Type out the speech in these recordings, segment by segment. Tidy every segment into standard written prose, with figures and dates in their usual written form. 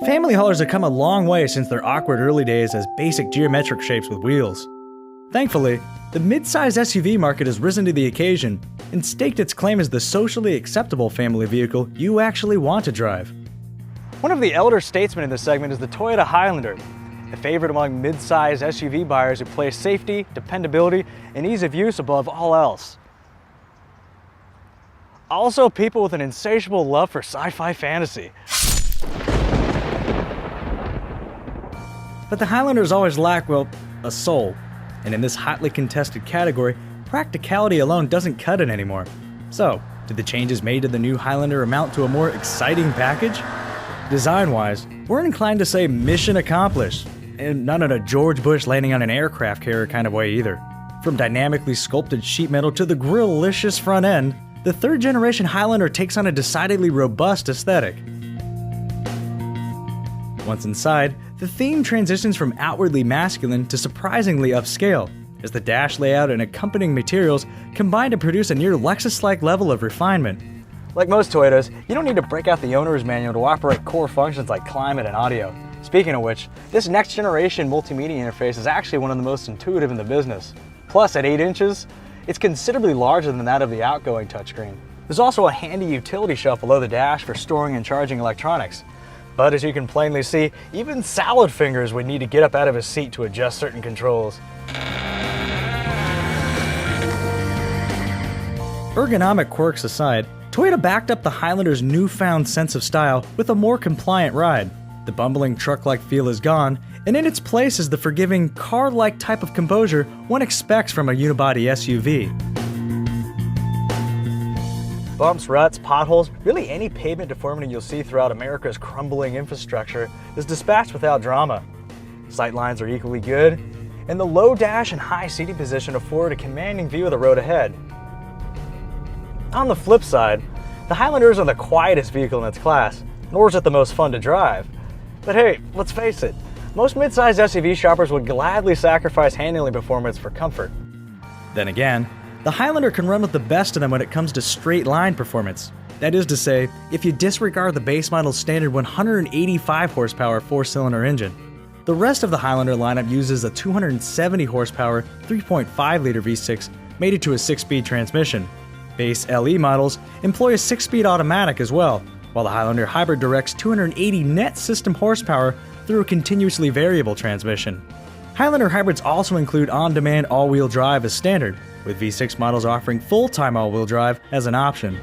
Family haulers have come a long way since their awkward early days as basic geometric shapes with wheels. Thankfully, the mid-size SUV market has risen to the occasion and staked its claim as the socially acceptable family vehicle you actually want to drive. One of the elder statesmen in this segment is the Toyota Highlander, a favorite among mid-size SUV buyers who place safety, dependability, and ease of use above all else. Also, people with an insatiable love for sci-fi fantasy. But the Highlanders always lack, well, a soul. And in this hotly contested category, practicality alone doesn't cut it anymore. So, did the changes made to the new Highlander amount to a more exciting package? Design-wise, we're inclined to say mission accomplished, and not in a George Bush landing on an aircraft carrier kind of way either. From dynamically sculpted sheet metal to the grill-licious front end, the third-generation Highlander takes on a decidedly robust aesthetic. Once inside, the theme transitions from outwardly masculine to surprisingly upscale, as the dash layout and accompanying materials combine to produce a near Lexus-like level of refinement. Like most Toyotas, you don't need to break out the owner's manual to operate core functions like climate and audio. Speaking of which, this next-generation multimedia interface is actually one of the most intuitive in the business. Plus, at 8 inches, it's considerably larger than that of the outgoing touchscreen. There's also a handy utility shelf below the dash for storing and charging electronics. But as you can plainly see, even salad fingers would need to get up out of his seat to adjust certain controls. Ergonomic quirks aside, Toyota backed up the Highlander's newfound sense of style with a more compliant ride. The bumbling truck-like feel is gone, and in its place is the forgiving, car-like type of composure one expects from a unibody SUV. Bumps, ruts, potholes, really any pavement deformity you'll see throughout America's crumbling infrastructure is dispatched without drama. Sightlines are equally good, and the low dash and high seating position afford a commanding view of the road ahead. On the flip side, the Highlander isn't the quietest vehicle in its class, nor is it the most fun to drive. But hey, let's face it, most mid-sized SUV shoppers would gladly sacrifice handling performance for comfort. Then again, the Highlander can run with the best of them when it comes to straight-line performance. That is to say, if you disregard the base model's standard 185 horsepower 4-cylinder engine. The rest of the Highlander lineup uses a 270 horsepower 3.5-liter V6 mated to a 6-speed transmission. Base LE models employ a 6-speed automatic as well, while the Highlander Hybrid directs 280 net system horsepower through a continuously variable transmission. Highlander hybrids also include on-demand all-wheel drive as standard, with V6 models offering full-time all-wheel drive as an option.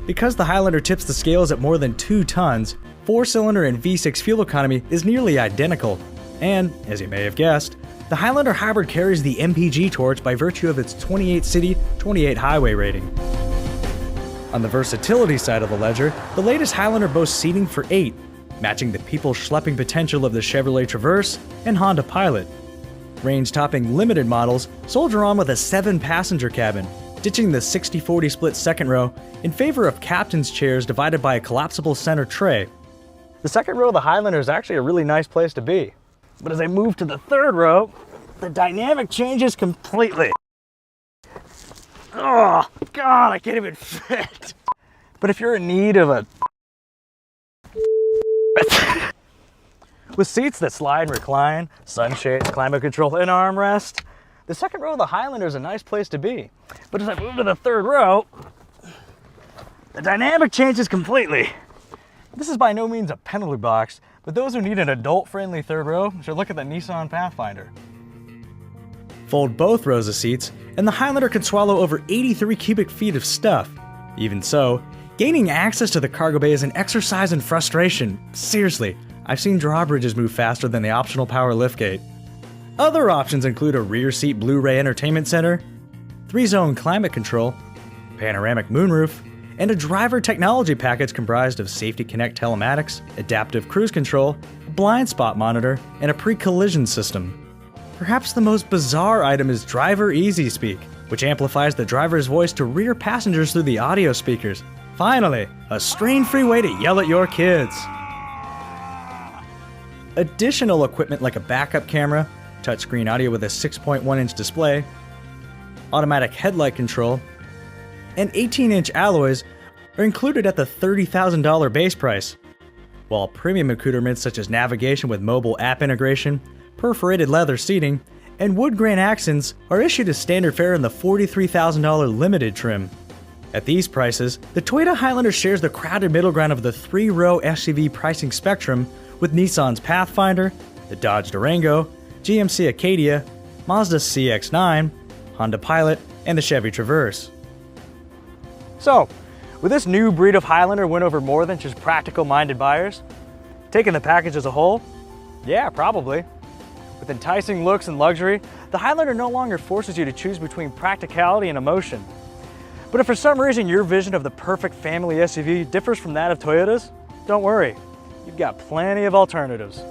Because the Highlander tips the scales at more than 2 tons, 4-cylinder and V6 fuel economy is nearly identical, and, as you may have guessed, the Highlander Hybrid carries the MPG torch by virtue of its 28 city, 28 highway rating. On the versatility side of the ledger, the latest Highlander boasts seating for 8, matching the people-schlepping potential of the Chevrolet Traverse and Honda Pilot. Range-topping limited models soldier on with a 7-passenger cabin, ditching the 60-40 split second row in favor of captain's chairs divided by a collapsible center tray. The second row of the Highlander is actually a really nice place to be. But as I move to the third row, the dynamic changes completely. Oh, God, I can't even fit. But if you're in need of a with seats that slide and recline, sunshades, climate control, and armrest, the second row of the Highlander is a nice place to be. But as I move to the third row, the dynamic changes completely. This is by no means a penalty box, but those who need an adult-friendly third row should look at the Nissan Pathfinder. Fold both rows of seats, and the Highlander can swallow over 83 cubic feet of stuff. Even so, gaining access to the cargo bay is an exercise in frustration. Seriously, I've seen drawbridges move faster than the optional power liftgate. Other options include a rear seat Blu-ray entertainment center, 3-zone climate control, panoramic moonroof, and a driver technology package comprised of Safety Connect telematics, adaptive cruise control, a blind spot monitor, and a pre-collision system. Perhaps the most bizarre item is Driver Easy Speak, which amplifies the driver's voice to rear passengers through the audio speakers. Finally, a strain-free way to yell at your kids. Additional equipment like a backup camera, touchscreen audio with a 6.1-inch display, automatic headlight control, and 18-inch alloys are included at the $30,000 base price, while premium accoutrements such as navigation with mobile app integration, perforated leather seating, and wood grain accents are issued as standard fare in the $43,000 limited trim. At these prices, the Toyota Highlander shares the crowded middle ground of the three-row SUV pricing spectrum with Nissan's Pathfinder, the Dodge Durango, GMC Acadia, Mazda CX-9, Honda Pilot, and the Chevy Traverse. So, would this new breed of Highlander win over more than just practical-minded buyers? Taking the package as a whole? Yeah, probably. With enticing looks and luxury, the Highlander no longer forces you to choose between practicality and emotion. But if for some reason your vision of the perfect family SUV differs from that of Toyota's, don't worry, you've got plenty of alternatives.